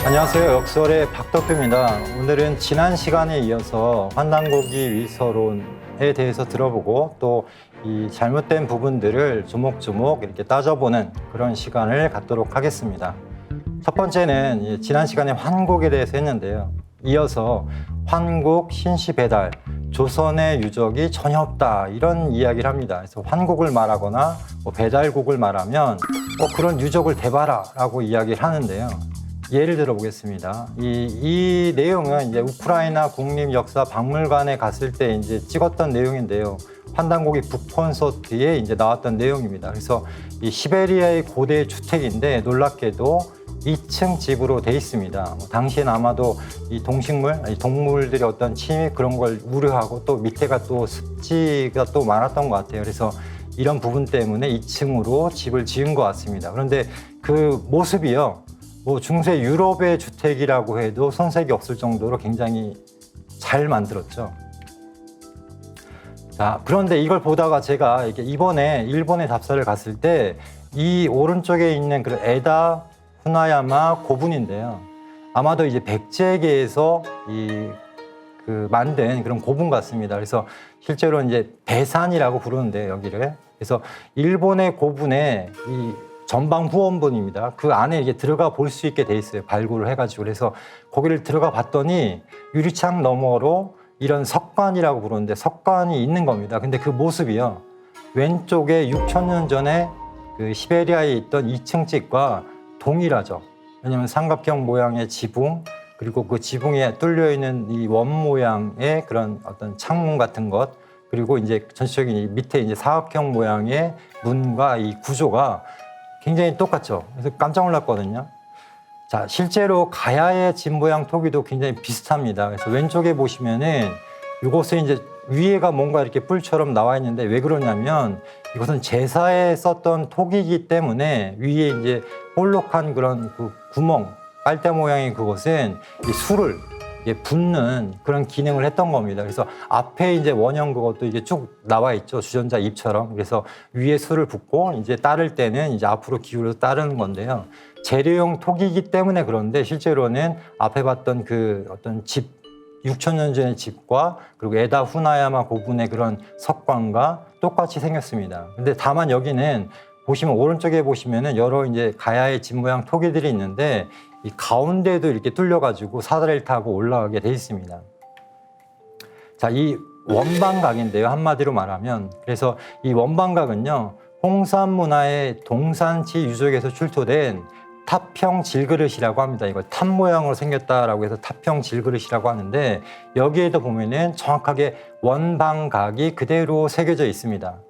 안녕하세요. 역설의 박덕규입니다. 오늘은 지난 시간에 이어서 환단고기 위서론에 대해서 들어보고 또 이 잘못된 부분들을 조목조목 이렇게 따져보는 그런 시간을 갖도록 하겠습니다. 첫 번째는 지난 시간에 환곡에 대해서 했는데요. 이어서 환곡, 신시배달, 조선의 유적이 전혀 없다 이런 이야기를 합니다. 그래서 환곡을 말하거나 배달곡을 말하면 그런 유적을 대봐라 라고 이야기를 하는데요. 예를 들어 보겠습니다. 이 내용은 이제 우크라이나 국립역사박물관에 갔을 때 이제 찍었던 내용인데요. 환단고기 북콘서트에 이제 나왔던 내용입니다. 그래서 이 시베리아의 고대 주택인데 놀랍게도 2층 집으로 돼 있습니다. 당시엔 아마도 이 동물들의 어떤 침입 그런 걸 우려하고 또 밑에가 또 습지가 또 많았던 것 같아요. 그래서 이런 부분 때문에 2층으로 집을 지은 것 같습니다. 그런데 그 모습이요. 중세 유럽의 주택이라고 해도 손색이 없을 정도로 굉장히 잘 만들었죠. 자, 그런데 이걸 보다가 제가 이번에 일본에 답사를 갔을 때 이 오른쪽에 있는 그 에다 후나야마 고분인데요. 아마도 이제 백제계에서 만든 그런 고분 같습니다. 그래서 실제로 이제 배산이라고 부르는데 여기를. 그래서 일본의 고분에 이 전방 후원본입니다. 그 안에 이게 들어가 볼 수 있게 돼 있어요. 발굴을 해가지고. 그래서 거기를 들어가 봤더니 유리창 너머로 이런 석관이라고 부르는데 석관이 있는 겁니다. 근데 그 모습이요. 왼쪽에 6,000년 전에 그 시베리아에 있던 2층 집과 동일하죠. 왜냐하면 삼각형 모양의 지붕, 그리고 그 지붕에 뚫려 있는 이 원 모양의 그런 어떤 창문 같은 것, 그리고 이제 전체적인 밑에 이제 사각형 모양의 문과 이 구조가 굉장히 똑같죠. 그래서 깜짝 놀랐거든요. 자, 실제로 가야의 집 모양 토기도 굉장히 비슷합니다. 그래서 왼쪽에 보시면은 이곳에 이제 위에가 뭔가 이렇게 뿔처럼 나와 있는데 왜 그러냐면 이것은 제사에 썼던 토기이기 때문에 위에 이제 볼록한 그런 그 구멍, 빨대 모양의 그것은 이 술을 붓는 그런 기능을 했던 겁니다. 그래서 앞에 이제 원형 그것도 이게 쭉 나와 있죠. 주전자 잎처럼. 그래서 위에 술을 붓고 이제 따를 때는 이제 앞으로 기울여서 따르는 건데요. 재료용 토기이기 때문에 그런데 실제로는 앞에 봤던 그 어떤 집, 6,000년 전의 집과 그리고 에다 후나야마 고분의 그런 석관과 똑같이 생겼습니다. 근데 다만 여기는 보시면 오른쪽에 보시면은 여러 이제 가야의 집 모양 토기들이 있는데 이 가운데도 이렇게 뚫려가지고 사다리를 타고 올라가게 돼 있습니다. 자, 이 원방각인데요. 한마디로 말하면. 그래서 이 원방각은요. 홍산 문화의 동산지 유적에서 출토된 탑형 질그릇이라고 합니다. 이걸 탑 모양으로 생겼다라고 해서 탑형 질그릇이라고 하는데 여기에도 보면은 정확하게 원방각이 그대로 새겨져 있습니다.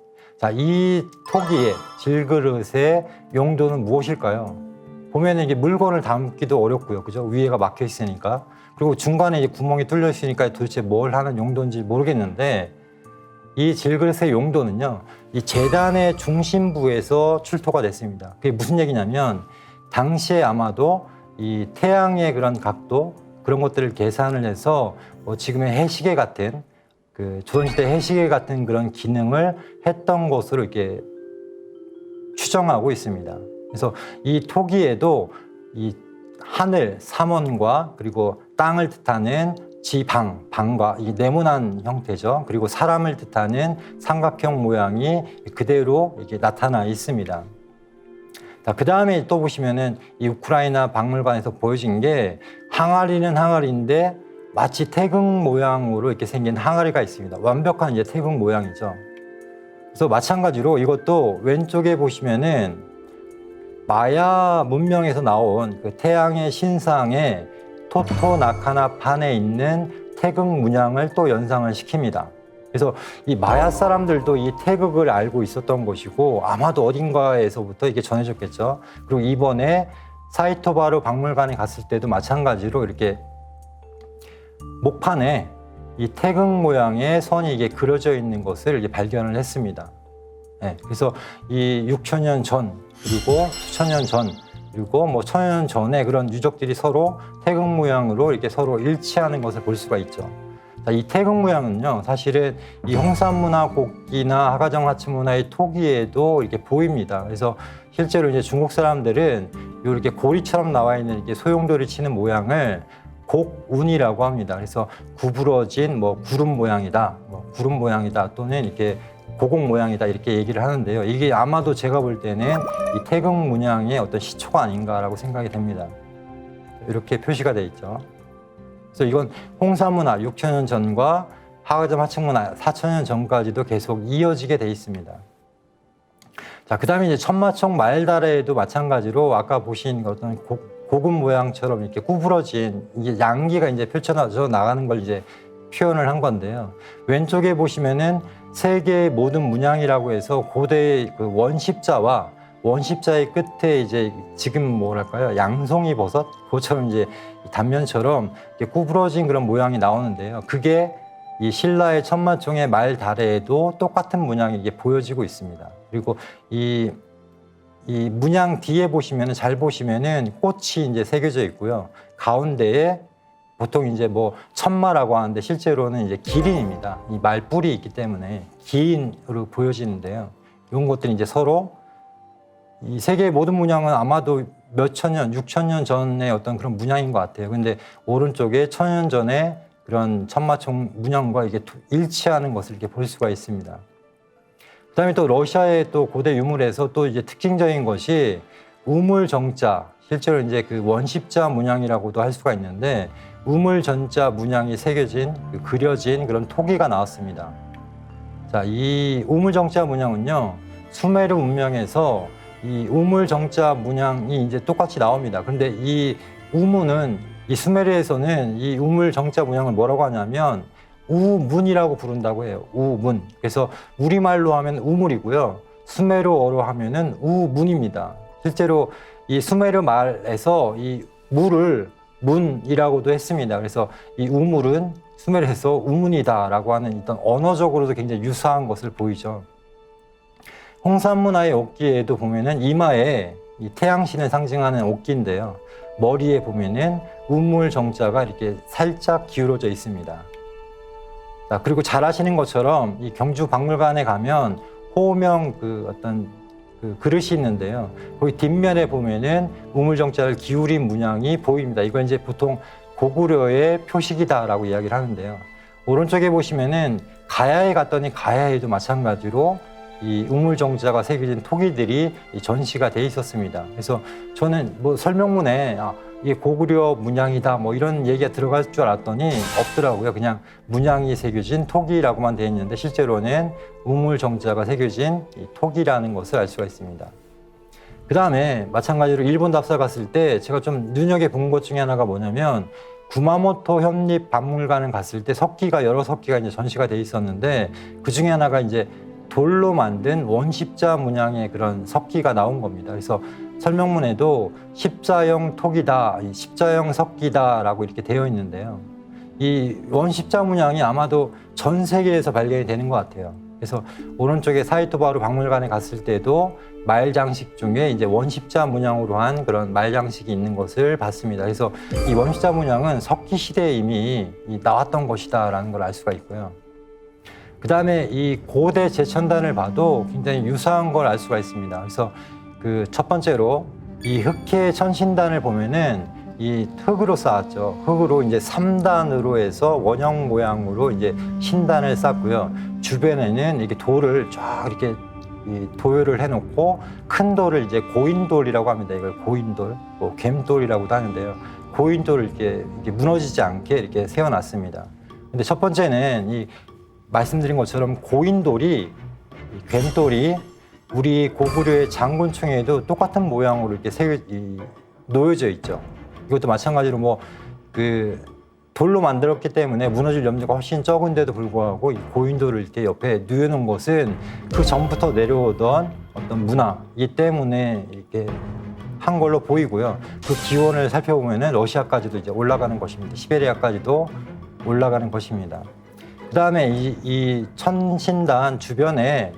자, 이 토기의 질그릇의 용도는 무엇일까요? 보면은 이게 물건을 담기도 어렵고요. 그죠? 위에가 막혀 있으니까. 그리고 중간에 이제 구멍이 뚫려 있으니까 도대체 뭘 하는 용도인지 모르겠는데 이 질그릇의 용도는요. 이 재단의 중심부에서 출토가 됐습니다. 그게 무슨 얘기냐면 당시에 아마도 이 태양의 그런 각도 그런 것들을 계산을 해서 지금의 해시계 같은 그 조선시대 해시계 같은 그런 기능을 했던 것으로 이렇게 추정하고 있습니다. 그래서 이 토기에도 이 하늘, 삼원과 그리고 땅을 뜻하는 지방, 방과 이 네모난 형태죠. 그리고 사람을 뜻하는 삼각형 모양이 그대로 이렇게 나타나 있습니다. 자, 그 다음에 또 보시면은 이 우크라이나 박물관에서 보여진 게 항아리는 항아리인데 마치 태극 모양으로 이렇게 생긴 항아리가 있습니다. 완벽한 이제 태극 모양이죠. 그래서 마찬가지로 이것도 왼쪽에 보시면은 마야 문명에서 나온 그 태양의 신상에 토토나카나판에 있는 태극 문양을 또 연상을 시킵니다. 그래서 이 마야 사람들도 이 태극을 알고 있었던 것이고 아마도 어딘가에서부터 이게 전해졌겠죠. 그리고 이번에 사이토바루 박물관에 갔을 때도 마찬가지로 이렇게 목판에 이 태극 모양의 선이 이게 그려져 있는 것을 이제 발견을 했습니다. 네, 그래서 이 6,000년 전 그리고 수천년 전 그리고 뭐 1,000년 전에 그런 유적들이 서로 태극 모양으로 이렇게 서로 일치하는 것을 볼 수가 있죠. 이 태극 모양은요, 사실은 이 홍산문화 곡기나 하가정 하츠 문화의 토기에도 이렇게 보입니다. 그래서 실제로 이제 중국 사람들은 이렇게 고리처럼 나와 있는 이렇게 소용돌이 치는 모양을 곡운이라고 합니다. 그래서 구부러진 뭐 구름 모양이다, 뭐 구름 모양이다 또는 이렇게 고공 모양이다 이렇게 얘기를 하는데요. 이게 아마도 제가 볼 때는 이 태극 문양의 어떤 시초가 아닌가라고 생각이 됩니다. 이렇게 표시가 돼 있죠. 그래서 이건 홍사문화 6,000년 전과 하가점 하층문화 4,000년 전까지도 계속 이어지게 돼 있습니다. 자, 그다음에 이제 천마총 말다래에도 마찬가지로 아까 보신 어떤 고금 모양처럼 이렇게 구부러진 이게 양기가 이제 펼쳐져 나가는 걸 이제 표현을 한 건데요. 왼쪽에 보시면은 세계의 모든 문양이라고 해서 고대의 그 원십자와 원십자의 끝에 이제 지금 뭐랄까요, 양송이 버섯 그것처럼 이제 단면처럼 이렇게 구부러진 그런 모양이 나오는데요. 그게 이 신라의 천마총의 말다래에도 똑같은 문양이 이게 보여지고 있습니다. 그리고 이 문양 뒤에 보시면은 잘 보시면은 꽃이 이제 새겨져 있고요. 가운데에 보통 이제 뭐 천마라고 하는데 실제로는 이제 기린입니다. 이 말뿔이 있기 때문에 기인으로 보여지는데요. 이런 것들이 이제 서로 이 세계의 모든 문양은 아마도 몇천 년, 6,000년 전의 어떤 그런 문양인 것 같아요. 근데 오른쪽에 1,000년 전에 그런 천마총 문양과 이게 일치하는 것을 이렇게 볼 수가 있습니다. 그다음에 또 러시아의 또 고대 유물에서 또 이제 특징적인 것이 우물정자, 실제로 이제 그 원십자 문양이라고도 할 수가 있는데 우물전자 문양이 새겨진 그려진 그런 토기가 나왔습니다. 자, 이 우물정자 문양은요 수메르 문명에서 이 우물정자 문양이 이제 똑같이 나옵니다. 그런데 이 우문은 이 수메르에서는 이 우물정자 문양을 뭐라고 하냐면 우문이라고 부른다고 해요. 우문. 그래서 우리말로 하면 우물이고요. 수메르어로 하면은 우문입니다. 실제로 이 수메르 말에서 이 물을 문이라고도 했습니다. 그래서 이 우물은 수메르에서 우문이다라고 하는 어떤 언어적으로도 굉장히 유사한 것을 보이죠. 홍산문화의 옥기에도 보면은 이마에 이 태양신을 상징하는 옥기인데요. 머리에 보면은 우물 정자가 이렇게 살짝 기울어져 있습니다. 자, 그리고 잘 아시는 것처럼 이 경주 박물관에 가면 호명 그 어떤 그 그릇이 있는데요. 거기 뒷면에 보면은 우물정자를 기울인 문양이 보입니다. 이건 이제 보통 고구려의 표식이다라고 이야기를 하는데요. 오른쪽에 보시면은 가야에 갔더니 가야에도 마찬가지로 이 우물정자가 새겨진 토기들이 전시가 돼 있었습니다. 그래서 저는 뭐 설명문에 이게 고구려 문양이다 뭐 이런 얘기가 들어갈 줄 알았더니 없더라고요. 그냥 문양이 새겨진 토기라고만 되어 있는데 실제로는 우물정자가 새겨진 이 토기라는 것을 알 수가 있습니다. 그 다음에 마찬가지로 일본 답사 갔을 때 제가 좀 눈여겨본 것 중에 하나가 뭐냐면 구마모토 현립박물관을 갔을 때 여러 석기가 이제 전시가 돼 있었는데 그 중에 하나가 이제 돌로 만든 원십자 문양의 그런 석기가 나온 겁니다. 그래서 설명문에도 십자형 토기다, 십자형 석기다라고 이렇게 되어 있는데요. 이 원십자 문양이 아마도 전 세계에서 발견이 되는 것 같아요. 그래서 오른쪽에 사이토바루 박물관에 갔을 때도 말 장식 중에 이제 원십자 문양으로 한 그런 말 장식이 있는 것을 봤습니다. 그래서 이 원십자 문양은 석기 시대에 이미 나왔던 것이다라는 걸 알 수가 있고요. 그 다음에 이 고대 제천단을 봐도 굉장히 유사한 걸 알 수가 있습니다. 그래서 그 첫 번째로 이 흑해 천신단을 보면은 이 흙으로 쌓았죠. 흙으로 이제 3단으로 해서 원형 모양으로 이제 신단을 쌓고요. 주변에는 이렇게 돌을 쫙 이렇게 도열을 해놓고 큰 돌을 이제 고인돌이라고 합니다. 이걸 고인돌, 뭐 갬돌이라고도 하는데요. 고인돌을 이렇게 무너지지 않게 이렇게 세워놨습니다. 근데 첫 번째는 이 말씀드린 것처럼 고인돌이 괸돌이 우리 고구려의 장군총에도 똑같은 모양으로 이렇게 놓여져 있죠. 이것도 마찬가지로 뭐 그 돌로 만들었기 때문에 무너질 염려가 훨씬 적은데도 불구하고 이 고인돌을 이렇게 옆에 누워놓은 것은 그 전부터 내려오던 어떤 문화이기 때문에 이렇게 한 걸로 보이고요. 그 기원을 살펴보면은 러시아까지도 이제 올라가는 것입니다. 시베리아까지도 올라가는 것입니다. 그 다음에 이 천신단 주변에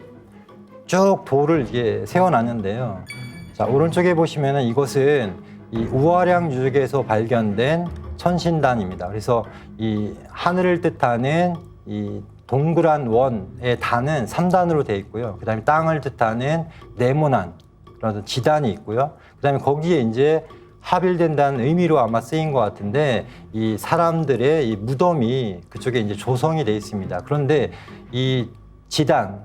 쭉 돌을 이게 세워놨는데요. 자, 오른쪽에 보시면은 이것은 이 우아량 유적에서 발견된 천신단입니다. 그래서 이 하늘을 뜻하는 이 동그란 원의 단은 3단으로 되어 있고요. 그 다음에 땅을 뜻하는 네모난 그런 지단이 있고요. 그다음에 거기에 이제 합일된다는 의미로 아마 쓰인 것 같은데 이 사람들의 이 무덤이 그쪽에 이제 조성이 돼 있습니다. 그런데 이 지단,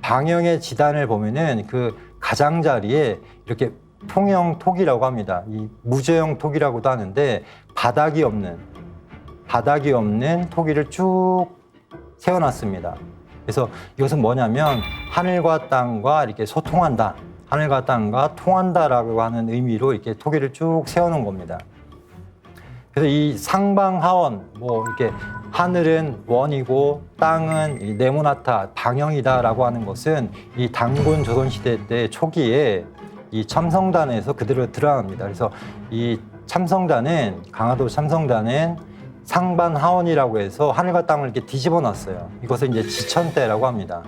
방형의 지단을 보면은 그 가장자리에 이렇게 통영톡이라고 합니다. 이 무저형 톡이라고도 하는데 바닥이 없는 토기를 쭉 세워놨습니다. 그래서 이것은 뭐냐면 하늘과 땅과 이렇게 소통한다. 하늘과 땅과 통한다라고 하는 의미로 이렇게 토기를 쭉 세워놓은 겁니다. 그래서 이 상방하원, 뭐 이렇게 하늘은 원이고 땅은 네모나타, 방형이다라고 하는 것은 이 단군 조선시대 때 초기에 이 첨성단에서 그대로 드러납니다. 그래서 이 첨성단은, 강화도 첨성단은 상반하원이라고 해서 하늘과 땅을 이렇게 뒤집어 놨어요. 이것을 이제 지천대라고 합니다.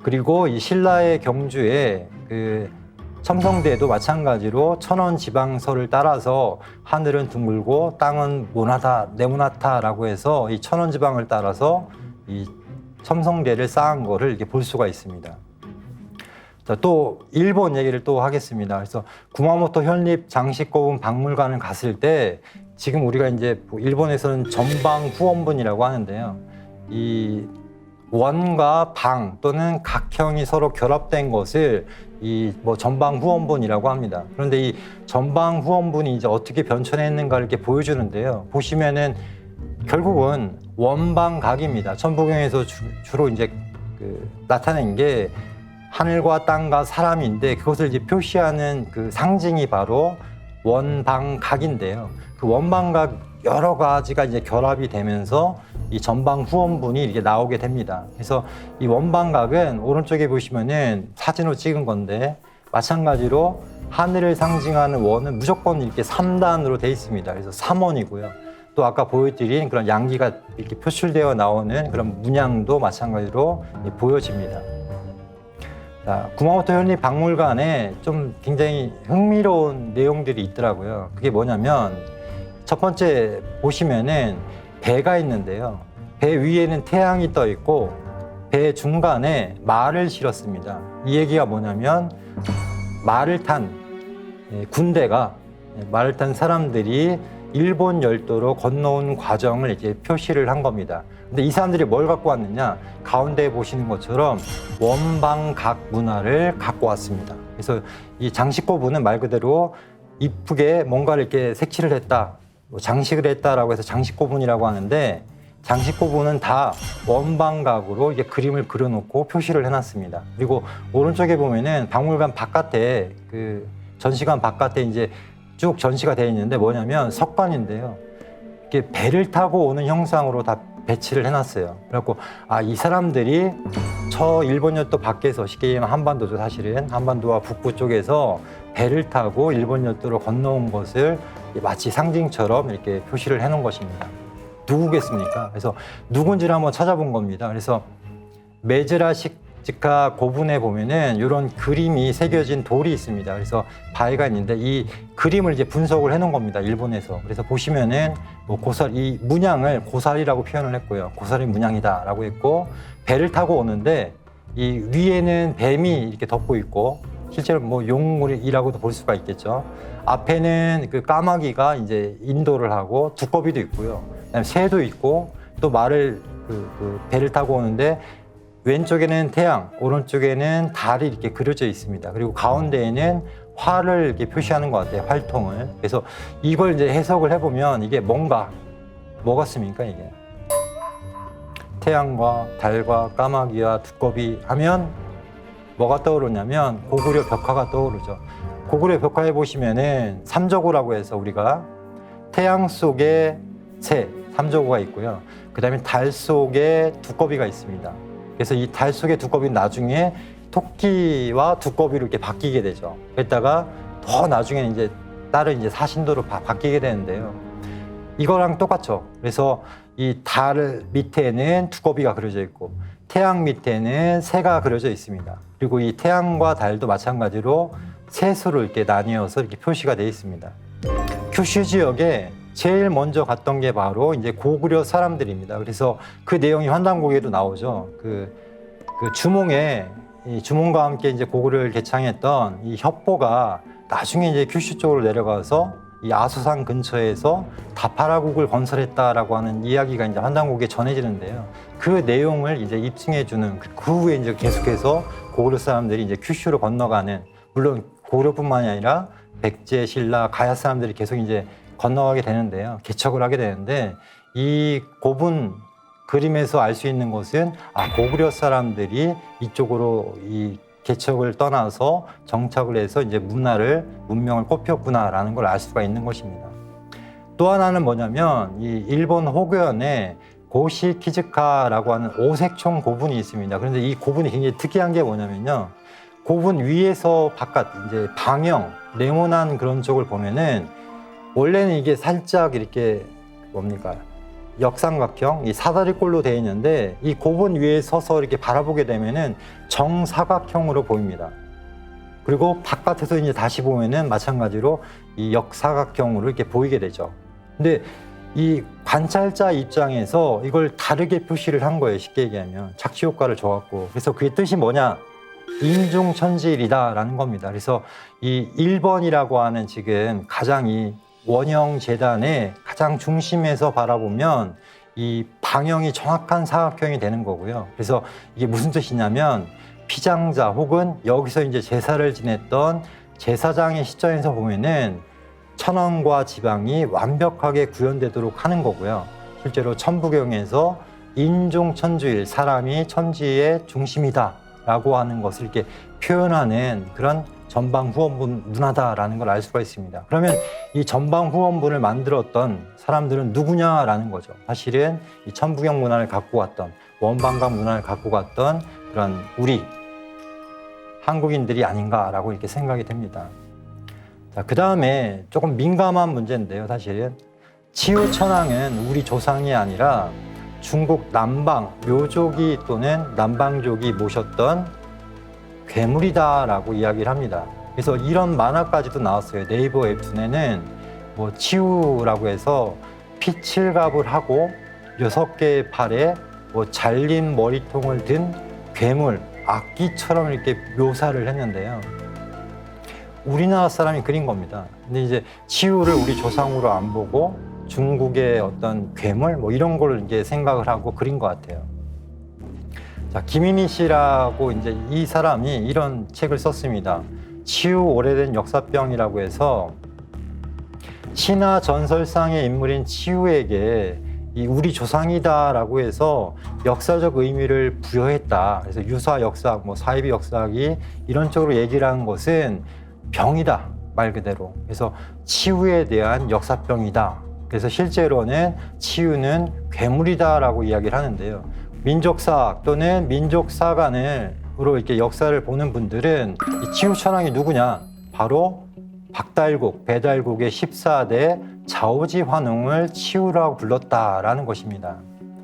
그리고 이 신라의 경주에 그 첨성대도 마찬가지로 천원지방서를 따라서 하늘은 둥글고 땅은 모나다, 네모나타라고 해서 이 천원지방을 따라서 이 첨성대를 쌓은 거를 이렇게 볼 수가 있습니다. 자, 또 일본 얘기를 또 하겠습니다. 그래서 구마모토 현립 장식고분 박물관을 갔을 때 지금 우리가 이제 일본에서는 전방 후원분이라고 하는데요. 이 원과 방 또는 각형이 서로 결합된 것을 이 뭐 전방 후원분이라고 합니다. 그런데 이 전방 후원분이 이제 어떻게 변천했는가를 이렇게 보여주는데요. 보시면은 결국은 원방각입니다. 천부경에서 주로 이제 나타낸 게 하늘과 땅과 사람인데 그것을 이제 표시하는 그 상징이 바로 원방각인데요. 그 원방각 여러 가지가 이제 결합이 되면서 이 전방 후원분이 이렇게 나오게 됩니다. 그래서 이 원방각은 오른쪽에 보시면은 사진으로 찍은 건데 마찬가지로 하늘을 상징하는 원은 무조건 이렇게 3단으로 돼 있습니다. 그래서 3원이고요. 또 아까 보여드린 그런 양기가 이렇게 표출되어 나오는 그런 문양도 마찬가지로 보여집니다. 자, 구마모토 현립박물관에 좀 굉장히 흥미로운 내용들이 있더라고요. 그게 뭐냐면 첫 번째 보시면은 배가 있는데요. 배 위에는 태양이 떠 있고 배 중간에 말을 실었습니다. 이 얘기가 뭐냐면 말을 탄 군대가 말을 탄 사람들이 일본 열도로 건너온 과정을 이제 표시를 한 겁니다. 근데 이 사람들이 뭘 갖고 왔느냐? 가운데 보시는 것처럼 원방각 문화를 갖고 왔습니다. 그래서 이 장식고분은 말 그대로 이쁘게 뭔가를 이렇게 색칠을 했다, 장식을 했다라고 해서 장식고분이라고 하는데 장식고분은 다 원방각으로 이게 그림을 그려놓고 표시를 해놨습니다. 그리고 오른쪽에 보면은 박물관 바깥에 그 전시관 바깥에 이제 쭉 전시가 되어 있는데 뭐냐면 석관인데요. 이렇게 배를 타고 오는 형상으로 다 배치를 해놨어요. 그래갖고 이 사람들이 저 일본 열도 밖에서 쉽게 얘기하면 한반도죠. 사실은 한반도와 북부 쪽에서 배를 타고 일본 열도로 건너온 것을 마치 상징처럼 이렇게 표시를 해놓은 것입니다. 누구겠습니까? 그래서 누군지를 한번 찾아본 겁니다. 그래서 메즈라시카 고분에 보면은 이런 그림이 새겨진 돌이 있습니다. 그래서 바위가 있는데 이 그림을 이제 분석을 해놓은 겁니다. 일본에서. 그래서 보시면은 뭐 이 문양을 고사리라고 표현을 했고요. 고사리 문양이다라고 했고 배를 타고 오는데 이 위에는 뱀이 이렇게 덮고 있고 실제로 뭐 용이라고도 볼 수가 있겠죠. 앞에는 그 까마귀가 이제 인도를 하고 두꺼비도 있고요. 그다음에 새도 있고 또 말을 배를 타고 오는데 왼쪽에는 태양, 오른쪽에는 달이 이렇게 그려져 있습니다. 그리고 가운데에는 활을 이렇게 표시하는 것 같아요. 활통을. 그래서 이걸 이제 해석을 해보면 이게 뭔가 뭐 같습니까 이게? 태양과 달과 까마귀와 두꺼비 하면 뭐가 떠오르냐면 고구려 벽화가 떠오르죠. 고구려 벽화에 보시면은 삼저고라고 해서 우리가 태양 속에 새, 삼저고가 있고요. 그 다음에 달 속에 두꺼비가 있습니다. 그래서 이 달 속의 두꺼비는 나중에 토끼와 두꺼비로 이렇게 바뀌게 되죠. 그랬다가 더 나중에는 이제 다른 이제 사신도로 바뀌게 되는데요. 이거랑 똑같죠. 그래서 이 달 밑에는 두꺼비가 그려져 있고 태양 밑에는 새가 그려져 있습니다. 그리고 이 태양과 달도 마찬가지로 셋으로 이렇게 나뉘어서 이렇게 표시가 되어 있습니다. 큐슈 지역에 제일 먼저 갔던 게 바로 이제 고구려 사람들입니다. 그래서 그 내용이 환단고개도 나오죠. 그 주몽에 이 주몽과 함께 이제 고구려를 개창했던 이 협보가 나중에 이제 큐슈 쪽으로 내려가서 이 아소산 근처에서 다파라국을 건설했다라고 하는 이야기가 이제 한당국에 전해지는데요. 그 내용을 이제 입증해주는 그 후에 이제 계속해서 고구려 사람들이 이제 큐슈로 건너가는, 물론 고구려뿐만이 아니라 백제, 신라, 가야 사람들이 계속 이제 건너가게 되는데요. 개척을 하게 되는데 이 고분 그림에서 알 수 있는 것은 고구려 사람들이 이쪽으로 이 개척을 떠나서 정착을 해서 이제 문명을 꼽혔구나라는 걸 알 수가 있는 것입니다. 또 하나는 뭐냐면 이 일본 호교연에 고시키즈카라고 하는 오색총 고분이 있습니다. 그런데 이 고분이 굉장히 특이한 게 뭐냐면요. 고분 위에서 바깥 이제 방형, 네모난 그런 쪽을 보면은 원래는 이게 살짝 이렇게 뭡니까? 역삼각형, 이 사다리꼴로 되어 있는데 이 고분 위에 서서 이렇게 바라보게 되면은 정사각형으로 보입니다. 그리고 바깥에서 이제 다시 보면은 마찬가지로 이 역사각형으로 이렇게 보이게 되죠. 근데 이 관찰자 입장에서 이걸 다르게 표시를 한 거예요. 쉽게 얘기하면 착시 효과를 줘갖고. 그래서 그게 뜻이 뭐냐? 인중천지일이다라는 겁니다. 그래서 이 1번이라고 하는 지금 가장 이 원형 재단의 가장 중심에서 바라보면 이 방형이 정확한 사각형이 되는 거고요. 그래서 이게 무슨 뜻이냐면 피장자 혹은 여기서 이제 제사를 지냈던 제사장의 시점에서 보면은 천왕과 지방이 완벽하게 구현되도록 하는 거고요. 실제로 천부경에서 인중천주일, 사람이 천지의 중심이다라고 하는 것을 이렇게 표현하는 그런 전방후원분 문화다라는 걸 알 수가 있습니다. 그러면 이 전방후원분을 만들었던 사람들은 누구냐라는 거죠. 사실은 이 천부경 문화를 갖고 왔던, 원방각 문화를 갖고 갔던 그런 우리 한국인들이 아닌가라고 이렇게 생각이 됩니다. 자, 그 다음에 조금 민감한 문제인데요. 사실은 치우천왕은 우리 조상이 아니라 중국 남방 묘족이 또는 남방족이 모셨던 괴물이다라고 이야기를 합니다. 그래서 이런 만화까지도 나왔어요. 네이버 웹툰에는 뭐 치우라고 해서 피칠갑을 하고 6개의 팔에 뭐 잘린 머리통을 든 괴물, 악기처럼 이렇게 묘사를 했는데요. 우리나라 사람이 그린 겁니다. 근데 이제 치우를 우리 조상으로 안 보고 중국의 어떤 괴물 뭐 이런 걸 이제 생각을 하고 그린 것 같아요. 자, 김인희 씨라고 이제 이 사람이 이런 책을 썼습니다. 치우 오래된 역사병이라고 해서 신화 전설상의 인물인 치우에게 이 우리 조상이다라고 해서 역사적 의미를 부여했다. 그래서 유사 역사학, 뭐 사이비 역사학이 이런 쪽으로 얘기를 한 것은 병이다, 말 그대로. 그래서 치우에 대한 역사병이다. 그래서 실제로는 치우는 괴물이다라고 이야기를 하는데요. 민족사학 또는 민족사관으로 이렇게 역사를 보는 분들은 이 치우천왕이 누구냐? 바로 박달국, 배달국의 14대 자오지 환웅을 치우라고 불렀다라는 것입니다.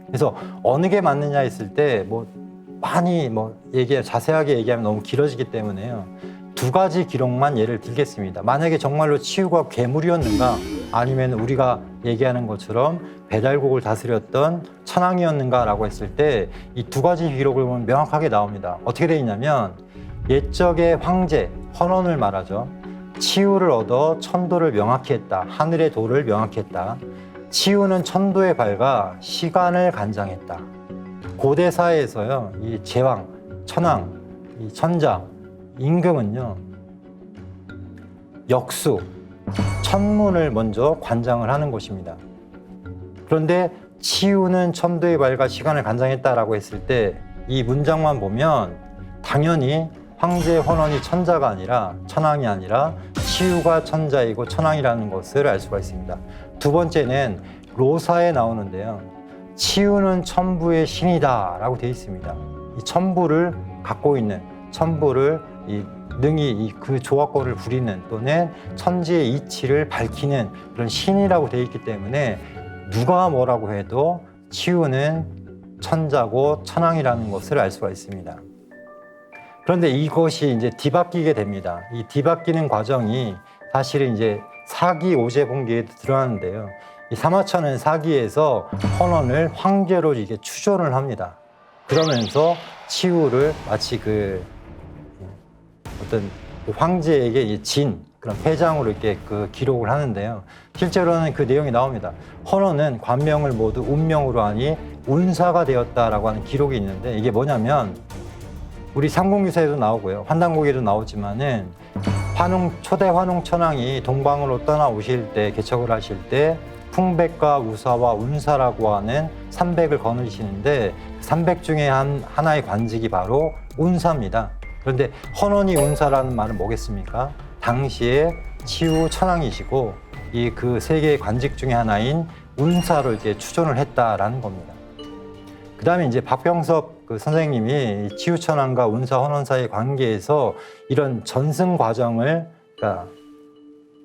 그래서 어느 게 맞느냐 했을 때 많이 자세하게 얘기하면 너무 길어지기 때문에요. 두 가지 기록만 예를 들겠습니다. 만약에 정말로 치우가 괴물이었는가 아니면 우리가 얘기하는 것처럼 배달국을 다스렸던 천왕이었는가라고 했을 때 이 두 가지 기록을 보면 명확하게 나옵니다. 어떻게 되어 있냐면 옛적의 황제, 헌원을 말하죠. 치우를 얻어 천도를 명확히 했다. 하늘의 도를 명확히 했다. 치우는 천도에 밝아 시간을 간장했다. 고대 사회에서요, 이 제왕, 천왕, 이 천자, 임금은요, 역수, 천문을 먼저 관장을 하는 것입니다. 그런데 치우는 천도에 밝아 시간을 간장했다라고 했을 때 이 문장만 보면 당연히 황제 헌원이 천자가 아니라 천왕이 아니라 치우가 천자이고 천왕이라는 것을 알 수가 있습니다. 두 번째는 로사에 나오는데요. 치우는 천부의 신이다라고 되어 있습니다. 이 천부를 갖고 있는, 천부를 능히 그 조화권을 부리는 또는 천지의 이치를 밝히는 그런 신이라고 되어 있기 때문에 누가 뭐라고 해도 치우는 천자고 천왕이라는 것을 알 수가 있습니다. 그런데 이것이 이제 뒤바뀌게 됩니다. 이 뒤바뀌는 과정이 사실은 이제 사기 오제본기에 들어가는데요. 이 사마천은 사기에서 헌원을 황제로 이게 추존을 합니다. 그러면서 치우를 마치 그 어떤 황제에게 그런 패장으로 이렇게 그 기록을 하는데요. 실제로는 그 내용이 나옵니다. 헌원은 관명을 모두 운명으로 하니 운사가 되었다라고 하는 기록이 있는데, 이게 뭐냐면 우리 삼국유사에도 나오고요, 환단고기에도 나오지만은 초대 환웅 천황이 동방으로 떠나오실 때, 개척을 하실 때 풍백과 우사와 운사라고 하는 300을 거느리시는데, 300 중에 하나의 관직이 바로 운사입니다. 그런데 헌원이 운사라는 말은 뭐겠습니까? 당시에 치우 천황이시고 이 그 세 개의 관직 중에 하나인 운사로 이렇게 추존을 했다라는 겁니다. 그 다음에 이제 박병섭 그 선생님이 치우 천황과 운사 헌원 사이의 관계에서 이런 전승 과정을, 그러니까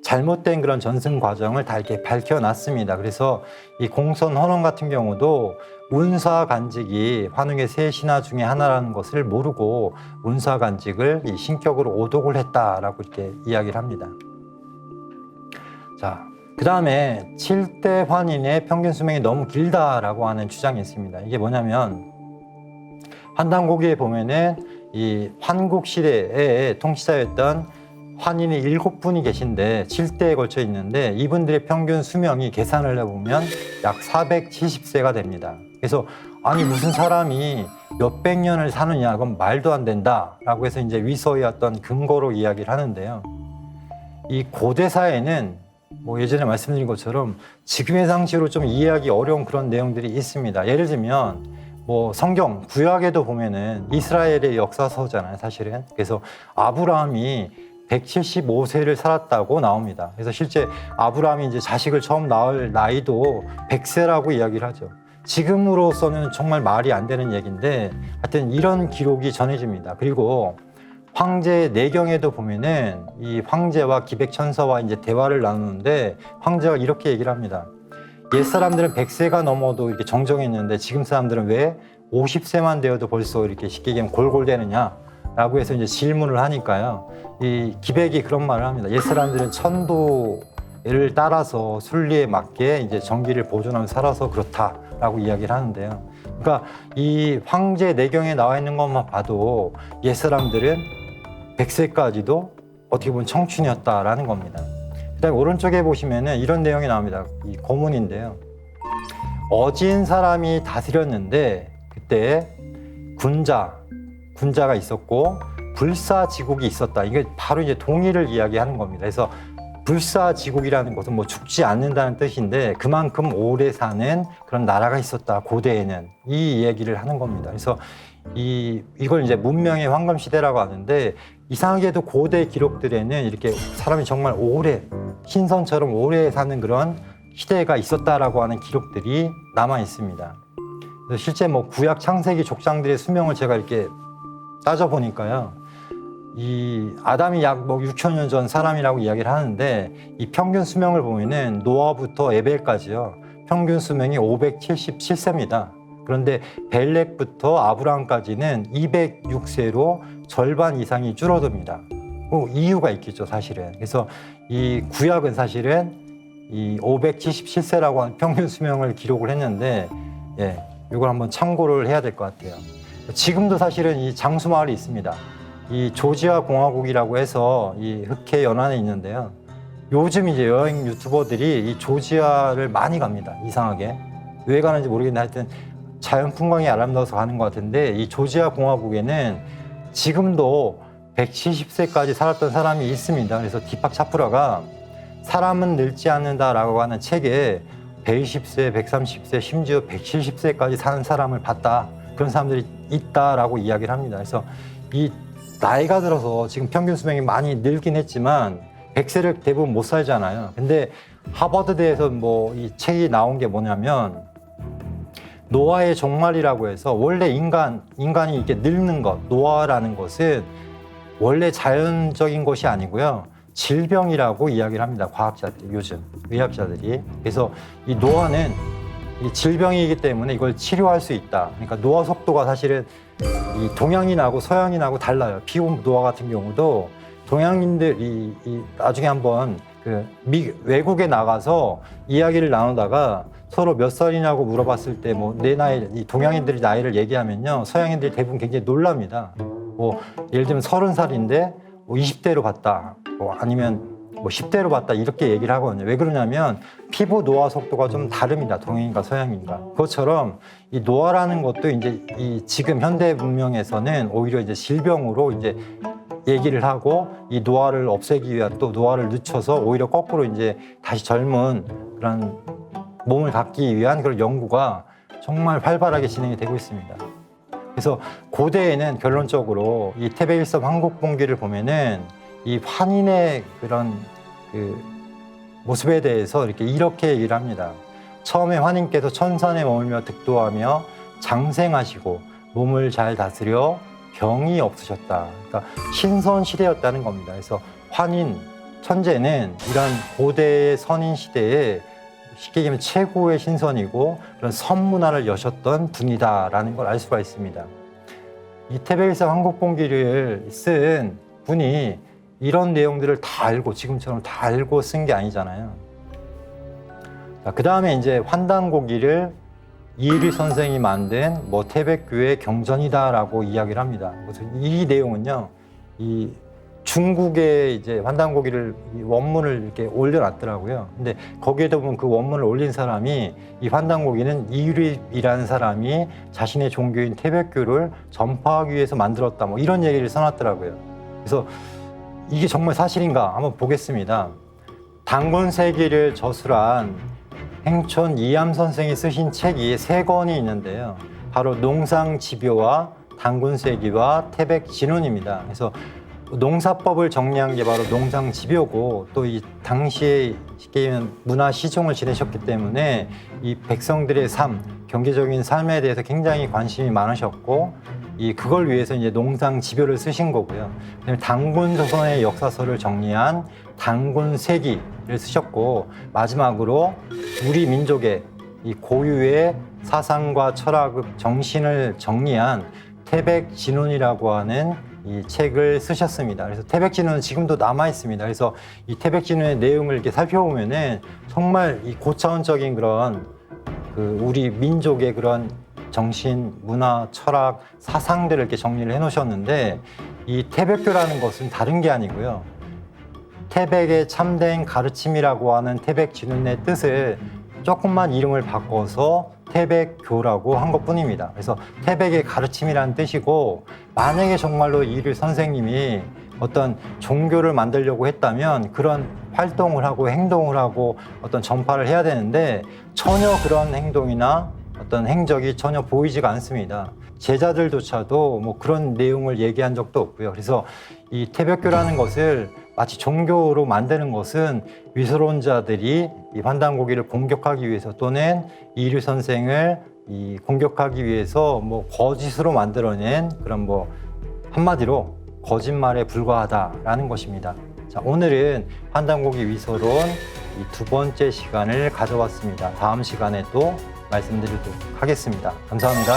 잘못된 그런 전승 과정을 다 이렇게 밝혀놨습니다. 그래서 이 공선 헌원 같은 경우도 운사 간직이 환웅의 세 신하 중에 하나라는 것을 모르고 운사 간직을 이 신격으로 오독을 했다라고 이렇게 이야기를 합니다. 자, 그 다음에 7대 환인의 평균 수명이 너무 길다라고 하는 주장이 있습니다. 이게 뭐냐면 환단고기에 보면은 이 환국 시대의 통치자였던 환인이 7분이 계신데 7대에 걸쳐 있는데, 이분들의 평균 수명이 계산을 해보면 약 470세가 됩니다. 그래서 아니 무슨 사람이 몇백 년을 사느냐, 그건 말도 안 된다라고 해서 이제 위서의 어떤 근거로 이야기를 하는데요. 이 고대 사회는 뭐 예전에 말씀드린 것처럼 지금의 상식으로 좀 이해하기 어려운 그런 내용들이 있습니다. 예를 들면 뭐 성경 구약에도 보면은 이스라엘의 역사서잖아요, 사실은. 그래서 아브라함이 175세를 살았다고 나옵니다. 그래서 실제 아브라함이 이제 자식을 처음 낳을 나이도 100세라고 이야기를 하죠. 지금으로서는 정말 말이 안 되는 얘기인데 하여튼 이런 기록이 전해집니다. 그리고 황제 내경에도 보면은 이 황제와 기백천사와 이제 대화를 나누는데 황제가 이렇게 얘기를 합니다. 옛 사람들은 100세가 넘어도 이렇게 정정했는데 지금 사람들은 왜 50세만 되어도 벌써 이렇게 쉽게 얘기하면 골골대느냐? 라고 해서 이제 질문을 하니까요. 이 기백이 그런 말을 합니다. 옛 사람들은 천도를 따라서 순리에 맞게 이제 정기를 보존하며 살아서 그렇다라고 이야기를 하는데요. 그러니까 이 황제 내경에 나와 있는 것만 봐도 옛 사람들은 100세까지도 어떻게 보면 청춘이었다라는 겁니다. 그다음에 오른쪽에 보시면은 이런 내용이 나옵니다. 이 고문인데요. 어진 사람이 다스렸는데 그때 군자가 있었고 불사지국이 있었다. 이게 바로 이제 동의를 이야기하는 겁니다. 그래서 불사지국이라는 것은 뭐 죽지 않는다는 뜻인데 그만큼 오래 사는 그런 나라가 있었다. 고대에는 이 얘기를 하는 겁니다. 그래서 이걸 이제 문명의 황금 시대라고 하는데 이상하게도 고대 기록들에는 이렇게 사람이 정말 오래 신선처럼 오래 사는 그런 시대가 있었다라고 하는 기록들이 남아 있습니다. 그래서 실제 뭐 구약 창세기 족장들의 수명을 제가 이렇게 따져 보니까요, 이 아담이 약 뭐 6,000년 전 사람이라고 이야기를 하는데 이 평균 수명을 보면은 노아부터 에벨까지요, 평균 수명이 577세입니다. 그런데 벨렉부터 아브라함까지는 206세로 절반 이상이 줄어듭니다. 이유가 있겠죠, 사실은. 그래서 이 구약은 사실은 이 577세라고 하는 평균 수명을 기록을 했는데, 예, 이걸 한번 참고를 해야 될 것 같아요. 지금도 사실은 이 장수마을이 있습니다. 이 조지아 공화국이라고 해서 이 흑해 연안에 있는데요. 요즘 이제 여행 유튜버들이 이 조지아를 많이 갑니다. 이상하게. 왜 가는지 모르겠는데 하여튼 자연 풍광이 아름다워서 가는 것 같은데, 이 조지아 공화국에는 지금도 170세까지 살았던 사람이 있습니다. 그래서 디팍 차프라가 사람은 늙지 않는다라고 하는 책에 120세, 130세, 심지어 170세까지 사는 사람을 봤다. 그런 사람들이 있다라고 이야기를 합니다. 그래서 이 나이가 들어서 지금 평균 수명이 많이 늘긴 했지만 100세를 대부분 못 살잖아요. 근데 하버드대에서 뭐 이 책이 나온 게 뭐냐면 노아의 종말이라고 해서 원래 인간이 이렇게 늙는 것, 노아라는 것은 원래 자연적인 것이 아니고요. 질병이라고 이야기를 합니다. 과학자들, 요즘 의학자들이. 그래서 이 노화는 이 질병이기 때문에 이걸 치료할 수 있다. 그러니까 노화 속도가 사실은 이 동양인하고 서양인하고 달라요. 피부 노화 같은 경우도 동양인들이 나중에 한번 그 외국에 나가서 이야기를 나누다가 서로 몇 살이냐고 물어봤을 때 뭐 내 나이, 이 동양인들이 나이를 얘기하면요, 서양인들이 대부분 굉장히 놀랍니다. 뭐 예를 들면 30살인데 뭐 20대로 봤다, 뭐 아니면 뭐 10대로 봤다 이렇게 얘기를 하거든요. 왜 그러냐면 피부 노화 속도가 좀 다릅니다. 동양인과 서양인과. 그것처럼 이 노화라는 것도 이제 이 지금 현대 문명에서는 오히려 이제 질병으로 이제 얘기를 하고 이 노화를 없애기 위한 또 노화를 늦춰서 오히려 거꾸로 이제 다시 젊은 그런 몸을 갖기 위한 그런 연구가 정말 활발하게 진행이 되고 있습니다. 그래서 고대에는 결론적으로 이 태백일섬 황곡봉기를 보면은 이 환인의 그런 그 모습에 대해서 이렇게 얘기를 합니다. 처음에 환인께서 천산에 머물며 득도하며 장생하시고 몸을 잘 다스려 병이 없으셨다. 그러니까 신선 시대였다는 겁니다. 그래서 환인, 천재는 이런 고대의 선인 시대에 쉽게 얘기하면 최고의 신선이고 그런 선문화를 여셨던 분이다라는 걸 알 수가 있습니다. 이 태백일섬 황곡봉기를 쓴 분이 이런 내용들을 다 알고 지금처럼 다 알고 쓴 게 아니잖아요. 그 다음에 이제 환단고기를 이일위 선생이 만든 뭐 태백교의 경전이다라고 이야기를 합니다. 그래서 이 내용은요, 이 중국의 이제 환단고기를 원문을 이렇게 올려놨더라고요. 근데 거기에도 보면 그 원문을 올린 사람이 이 환단고기는 이일위라는 사람이 자신의 종교인 태백교를 전파하기 위해서 만들었다. 뭐 이런 얘기를 써놨더라고요. 그래서 이게 정말 사실인가 한번 보겠습니다. 단군세기를 저술한 행촌 이암 선생이 쓰신 책이 3권이 있는데요. 바로 농상집요와 단군세기와 태백진운입니다. 그래서 농사법을 정리한 게 바로 농상집요고 또 이 당시에 쉽게 얘기하면 문화 시종을 지내셨기 때문에 이 백성들의 삶, 경제적인 삶에 대해서 굉장히 관심이 많으셨고 그걸 위해서 이제 농상집요를 쓰신 거고요. 그다음에 단군조선의 역사서를 정리한 단군세기를 쓰셨고 마지막으로 우리 민족의 이 고유의 사상과 철학, 정신을 정리한 태백진운이라고 하는 이 책을 쓰셨습니다. 그래서 태백진운은 지금도 남아 있습니다. 그래서 이 태백진운의 내용을 이렇게 살펴보면은 정말 이 고차원적인 그런 우리 민족의 그런 정신, 문화, 철학, 사상들을 이렇게 정리를 해놓으셨는데 이 태백교라는 것은 다른 게 아니고요. 태백의 참된 가르침이라고 하는 태백진운의 뜻을 조금만 이름을 바꿔서 태백교라고 한 것뿐입니다. 그래서 태백의 가르침이라는 뜻이고 만약에 정말로 이일위 선생님이 어떤 종교를 만들려고 했다면 그런 활동을 하고 행동을 하고 어떤 전파를 해야 되는데 전혀 그런 행동이나 어떤 행적이 전혀 보이지가 않습니다. 제자들조차도 뭐 그런 내용을 얘기한 적도 없고요. 그래서 이 태백교라는 것을 마치 종교로 만드는 것은 위설론자들이 이 환단고기를 공격하기 위해서 또는 이일위 선생을 공격하기 위해서 뭐 거짓으로 만들어낸 그런 뭐 한마디로 거짓말에 불과하다라는 것입니다. 자, 오늘은 환단고기 위설론 이 2번째 시간을 가져왔습니다. 다음 시간에 또 말씀드리도록 하겠습니다. 감사합니다.